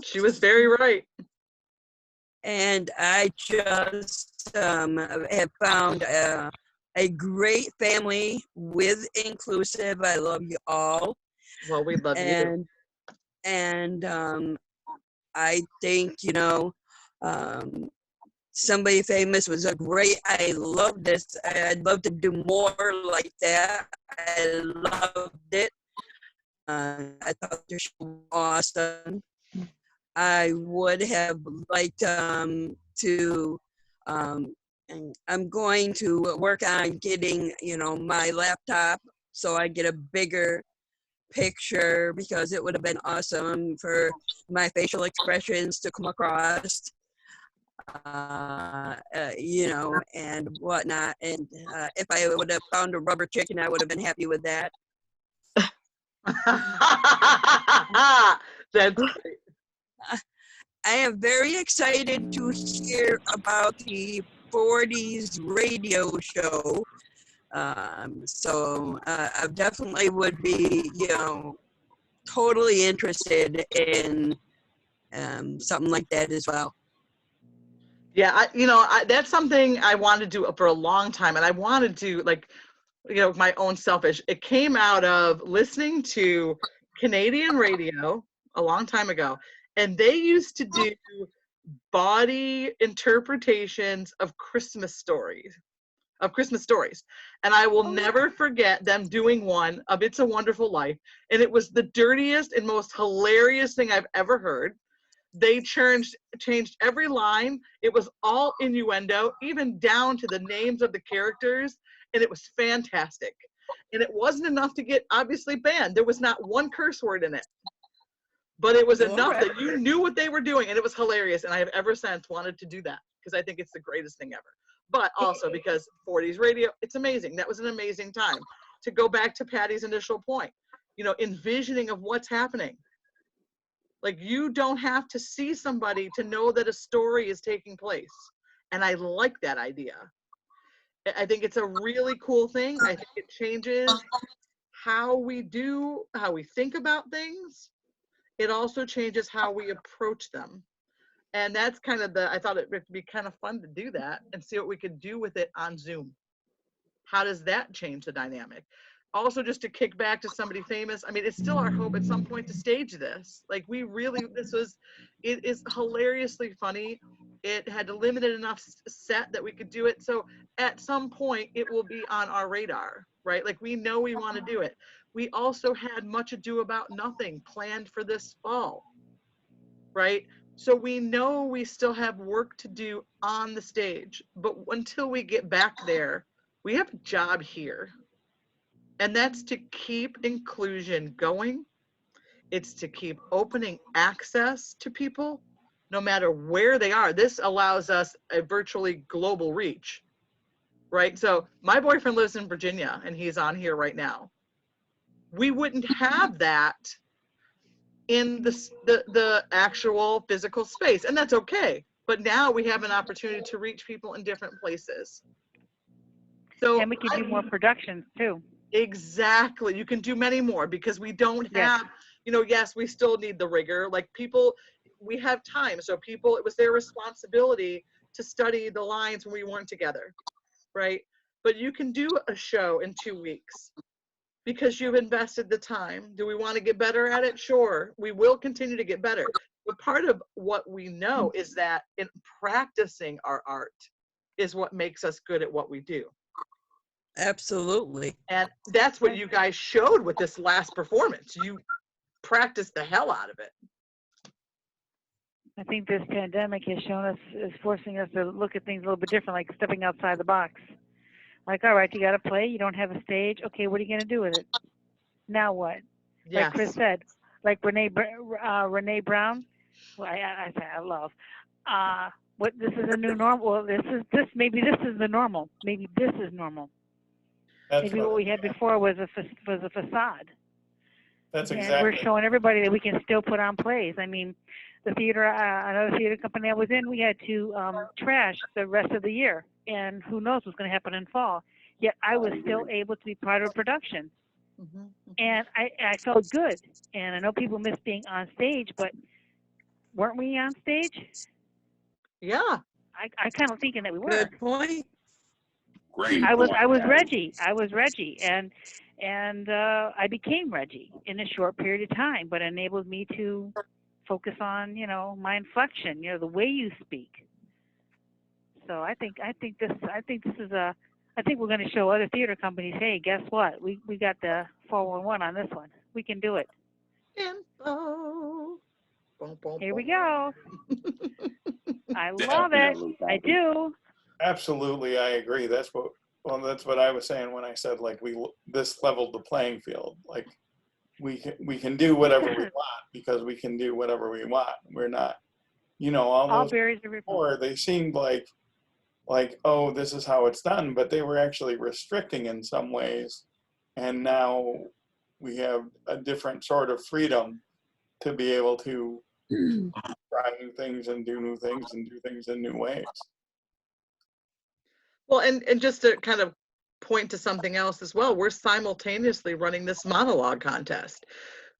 She was very right. And I just have found a great family with Inclusive. I love you all. Well, we love you. And I think, Somebody Famous was a great, I love this. I'd love to do more like that. I loved it. I thought the show was awesome. I would have liked to, and I'm going to work on getting, my laptop so I get a bigger picture, because it would have been awesome for my facial expressions to come across, and whatnot. And if I would have found a rubber chicken, I would have been happy with that. That's great. I am very excited to hear about the 40s radio show, So I definitely would be, totally interested in something like that as well. Yeah, that's something I wanted to do for a long time, and I wanted to, like, my own selfish. It came out of listening to Canadian radio a long time ago, and they used to do body interpretations of Christmas stories. And I will never forget them doing one of It's a Wonderful Life. And it was the dirtiest and most hilarious thing I've ever heard. They changed every line. It was all innuendo, even down to the names of the characters. And it was fantastic. And it wasn't enough to get obviously banned. There was not one curse word in it. But it was enough that you knew what they were doing, and it was hilarious. And I have ever since wanted to do that because I think it's the greatest thing ever. But also because 40s radio, it's amazing. That was an amazing time. To go back to Patty's initial point, envisioning of what's happening. Like, you don't have to see somebody to know that a story is taking place. And I like that idea. I think it's a really cool thing. I think it changes how we think about things. It also changes how we approach them. And that's kind of I thought it would be kind of fun to do that and see what we could do with it on Zoom. How does that change the dynamic? Also, just to kick back to somebody famous, I mean, it's still our hope at some point to stage this. Like, it is hilariously funny. It had a limited enough set that we could do it. So at some point it will be on our radar, right? Like, we know we want to do it. We also had Much Ado About Nothing planned for this fall, right? So we know we still have work to do on the stage, but until we get back there, we have a job here. And that's to keep inclusion going. It's to keep opening access to people, no matter where they are. This allows us a virtually global reach, right? So my boyfriend lives in Virginia, and he's on here right now. We wouldn't have that in the actual physical space, and that's okay. But now we have an opportunity to reach people in different places. So, and we can do more productions too. Exactly. You can do many more because we don't have, yes, we still need the rigor. Like, people, we have time. So people, it was their responsibility to study the lines when we weren't together, right? But you can do a show in 2 weeks because you've invested the time. Do we want to get better at it? Sure. We will continue to get better. But part of what we know is that in practicing our art is what makes us good at what we do. Absolutely. And that's what you guys showed with this last performance. You practiced the hell out of it. I think this pandemic has shown us, is forcing us to look at things a little bit different, like stepping outside the box. Like, all right, you got to play. You don't have a stage. Okay, what are you going to do with it? Now what? Yes. Like Chris said, like Renee Brown. Well, I love. What, this is a new normal. Well, maybe this is the normal. Maybe this is normal. Maybe what we had before was a facade. That's and exactly. We're showing everybody that we can still put on plays. I mean, the theater, another theater company I was in, we had to trash the rest of the year, and who knows what's going to happen in fall. Yet I was still able to be part of a production, and I felt good. And I know people miss being on stage, but weren't we on stage? Yeah. I kind of thinking that we were. Good point. Great. I was Reggie. I was Reggie, and I became Reggie in a short period of time, but enabled me to focus on, my inflection, the way you speak. So I think this is I think we're going to show other theater companies, hey, guess what? We got the 411 on this one. We can do it. Info. Here we go. I love it. I do. Absolutely, I agree. That's what I was saying when I said, like, this leveled the playing field. Like, we can do whatever we want because we can do whatever we want. We're not, all barriers are before they seemed like, oh, this is how it's done, but they were actually restricting in some ways. And now we have a different sort of freedom to be able to try new things and do new things and do things in new ways. Well, and just to kind of point to something else as well. We're simultaneously running this monologue contest,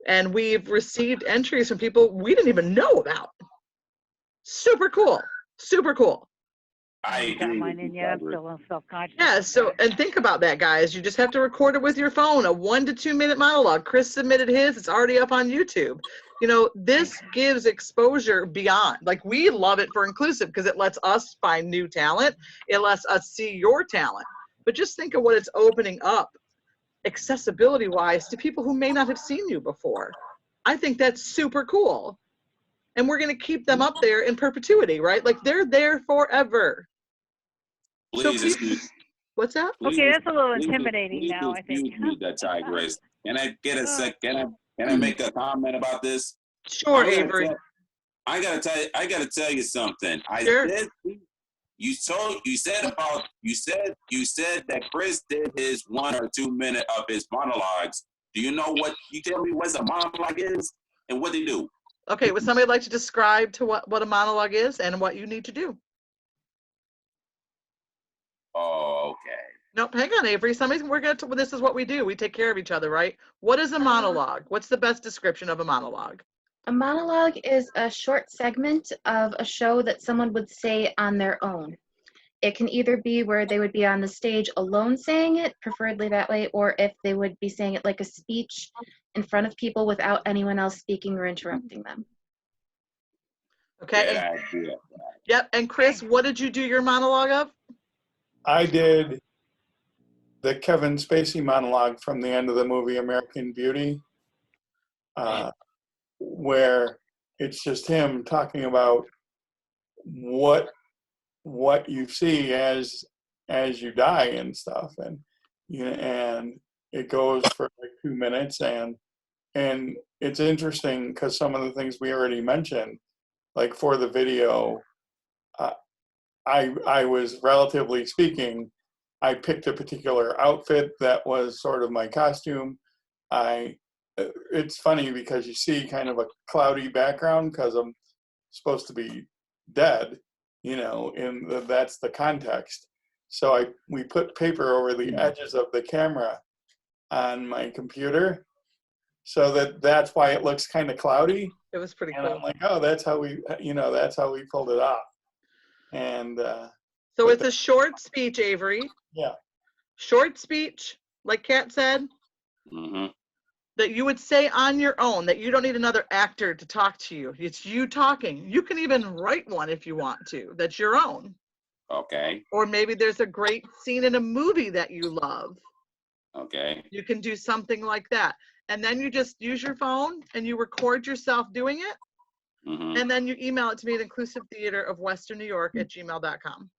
and we've received entries from people we didn't even know about. Super cool. Super cool. I haven't got agree mine with in you, yet. I'm Barbara. still self-conscious. Yeah, so, and think about that, guys. You just have to record it with your phone, a 1 to 2 minute monologue. Chris submitted his, it's already up on YouTube. You know, this gives exposure beyond. Like, we love it for inclusive because it lets us find new talent. It lets us see your talent. But just think of what it's opening up, accessibility-wise, to people who may not have seen you before. I think that's super cool. And we're going to keep them up there in perpetuity, right? Like, they're there forever. Please So excuse. What's that? Please, Okay, that's a little please, intimidating please now, I think. excuse me, the Tigress. Can I get a sec? Can I make a comment about this? Sure, Avery. I gotta tell you something. Sure. You said that Chris did his 1 or 2 minute of his monologues. Do you know what? You tell me what a monologue is and what they do. Okay, would somebody like to describe to what a monologue is and what you need to do? Oh, okay. Nope, hang on, Avery. This is what we do. We take care of each other, right? What is a monologue? What's the best description of a monologue? A monologue is a short segment of a show that someone would say on their own. It can either be where they would be on the stage alone saying it, preferably that way, or if they would be saying it like a speech in front of people without anyone else speaking or interrupting them. Okay. Good idea. Yep. And Chris, what did you do your monologue of? I did the Kevin Spacey monologue from the end of the movie American Beauty, where it's just him talking about what you see as you die and stuff, and and it goes for like 2 minutes, and it's interesting because some of the things we already mentioned, like for the video, I was, relatively speaking, I picked a particular outfit that was sort of my costume. It's funny because you see kind of a cloudy background because I'm supposed to be dead, that's the context. So we put paper over the edges of the camera on my computer, so that's why it looks kind of cloudy. It was pretty cool. And I'm like, oh, that's how we pulled it off. And so it's a short speech, Avery. Yeah. Short speech, like Kat said, that you would say on your own, that you don't need another actor to talk to you. It's you talking. You can even write one if you want to. That's your own. Okay. Or maybe there's a great scene in a movie that you love. Okay. You can do something like that. And then you just use your phone and you record yourself doing it. And then you email it to me at inclusivetheaterofwesternnewyyork@gmail.com.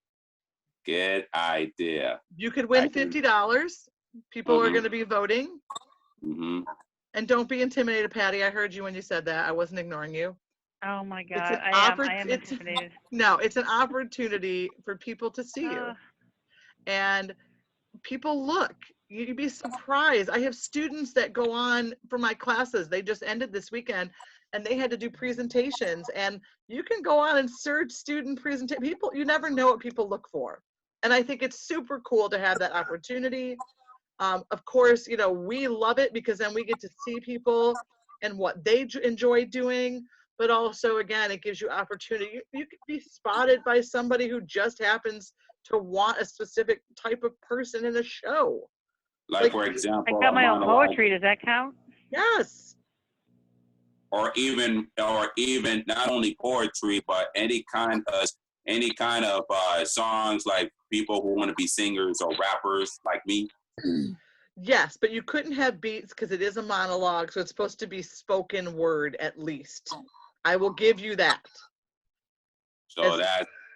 Good idea. You could win $50. People are going to be voting. And don't be intimidated, Patty. I heard you when you said that. I wasn't ignoring you. Oh my God, I am intimidated. No, it's an opportunity for people to see you. And people look. You'd be surprised. I have students that go on for my classes. They just ended this weekend, and they had to do presentations. And you can go on and search student presentation. People, you never know what people look for. And I think it's super cool to have that opportunity. Of course, we love it because then we get to see people and what they enjoy doing. But also, again, it gives you opportunity. You could be spotted by somebody who just happens to want a specific type of person in a show. Like for example, I got my own poetry. Does that count? Yes. Or even not only poetry, but any kind of songs, like people who want to be singers or rappers like me. Yes, but you couldn't have beats because it is a monologue, so it's supposed to be spoken word at least. I will give you that. So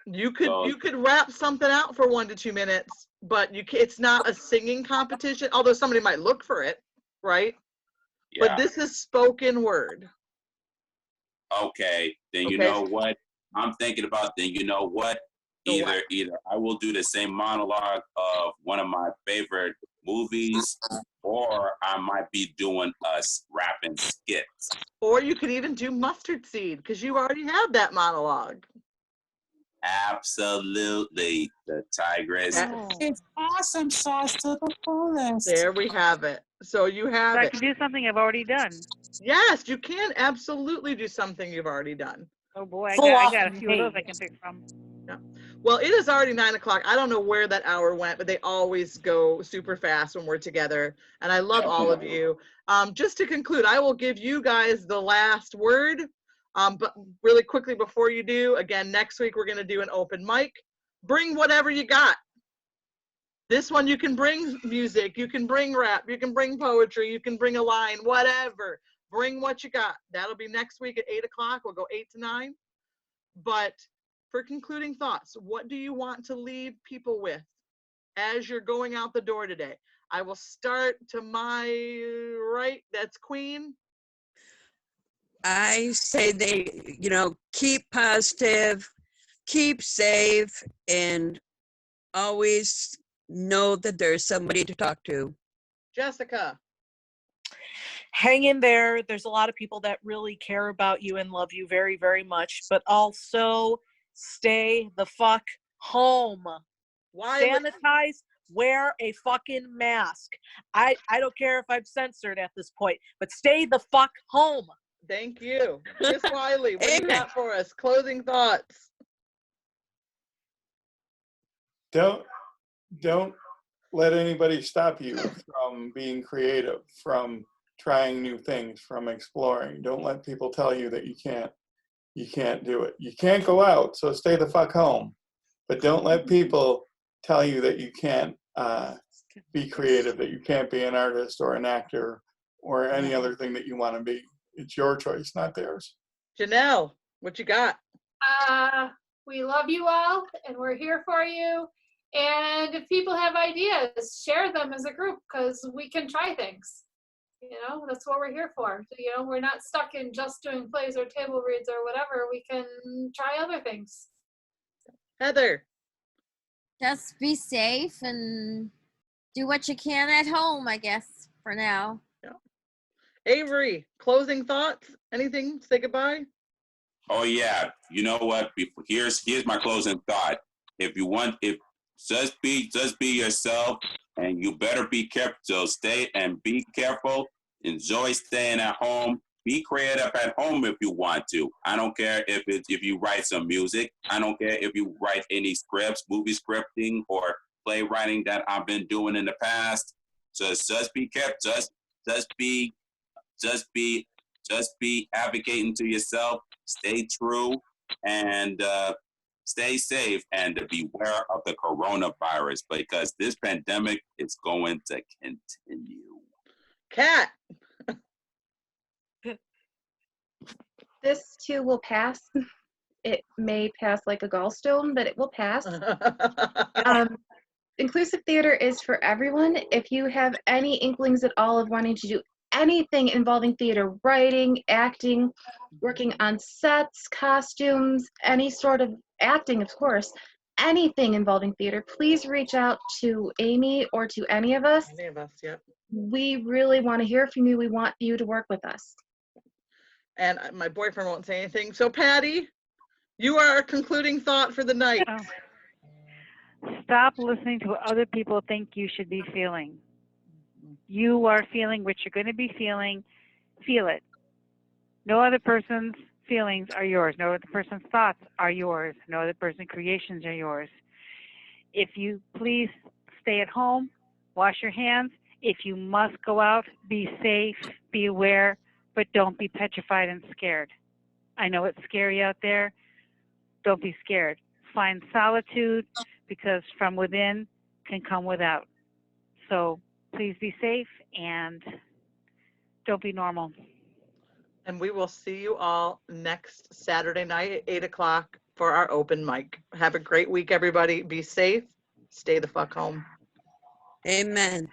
you could rap something out for 1 to 2 minutes, but it's not a singing competition, although somebody might look for it, right? Yeah. But this is spoken word. Okay, then you know what I'm thinking about. Then you know what? Either I will do the same monologue of one of my favorite movies, or I might be doing a rapping skit. Or you could even do Mustard Seed because you already have that monologue. Absolutely, the Tigress. It's awesome sauce to the fullest. There we have it. So you have So I it. can do something I've already done. Yes, you can absolutely do something you've already done. Oh boy, I Full got a off few of those I page. can pick from. Yeah. Well, it is already 9 o'clock. I don't know where that hour went, but they always go super fast when we're together. And I love all of you. Just to conclude, I will give you guys the last word. But really quickly before you do, again, next week we're going to do an open mic. Bring whatever you got. This one you can bring music, you can bring rap, you can bring poetry, you can bring a line, whatever. Bring what you got. That'll be next week at 8 o'clock. We'll go 8 to 9. But for concluding thoughts, what do you want to leave people with as you're going out the door today? I will start to my right. That's Queen. I say they, keep positive, keep safe, and always know that there's somebody to talk to. Jessica. Hang in there. There's a lot of people that really care about you and love you very, very much, but also stay the fuck home. Sanitize, wear a fucking mask. I don't care if I'm censored at this point, but stay the fuck home. Thank you. Miss Wiley, what do you got for us? Closing thoughts. Don't let anybody stop you from being creative, from trying new things, from exploring. Don't let people tell you that you can't do it. You can't go out, so stay the fuck home. But don't let people tell you that you can't be creative, that you can't be an artist or an actor or any other thing that you want to be. It's your choice, not theirs. Janelle, what you got? We love you all, and we're here for you. And if people have ideas, share them as a group, because we can try things. That's what we're here for. So, we're not stuck in just doing plays or table reads or whatever. We can try other things. Heather. Just be safe and do what you can at home, I guess, for now. Yeah. Avery, closing thoughts? Anything? Say goodbye? Oh yeah. You know what? Here's my closing thought. If just be yourself, and you better be careful. So stay and be careful. Enjoy staying at home. Be creative at home if you want to. I don't care if you write some music. I don't care if you write any scripts, movie scripting or playwriting that I've been doing in the past. Just be careful. Just be advocating to yourself. Stay true and stay safe, and beware of the coronavirus, because this pandemic is going to continue. Kat. This too will pass. It may pass like a gallstone, but it will pass. Inclusive theater is for everyone. If you have any inklings at all of wanting to do anything involving theater, writing, acting, working on sets, costumes, any sort of acting, of course, anything involving theater, please reach out to Amy or to any of us. Any of us, yep. We really want to hear from you. We want you to work with us. And my boyfriend won't say anything. So Patty, you are our concluding thought for the night. Stop listening to what other people think you should be feeling. You are feeling what you're going to be feeling. Feel it. No other person's feelings are yours. No other person's thoughts are yours. No other person's creations are yours. If you please stay at home, wash your hands. If you must go out, be safe, be aware, but don't be petrified and scared. I know it's scary out there. Don't be scared. Find solitude, because from within can come without. So please be safe and don't be normal. And we will see you all next Saturday night at 8 o'clock for our open mic. Have a great week, everybody. Be safe. Stay the fuck home. Amen.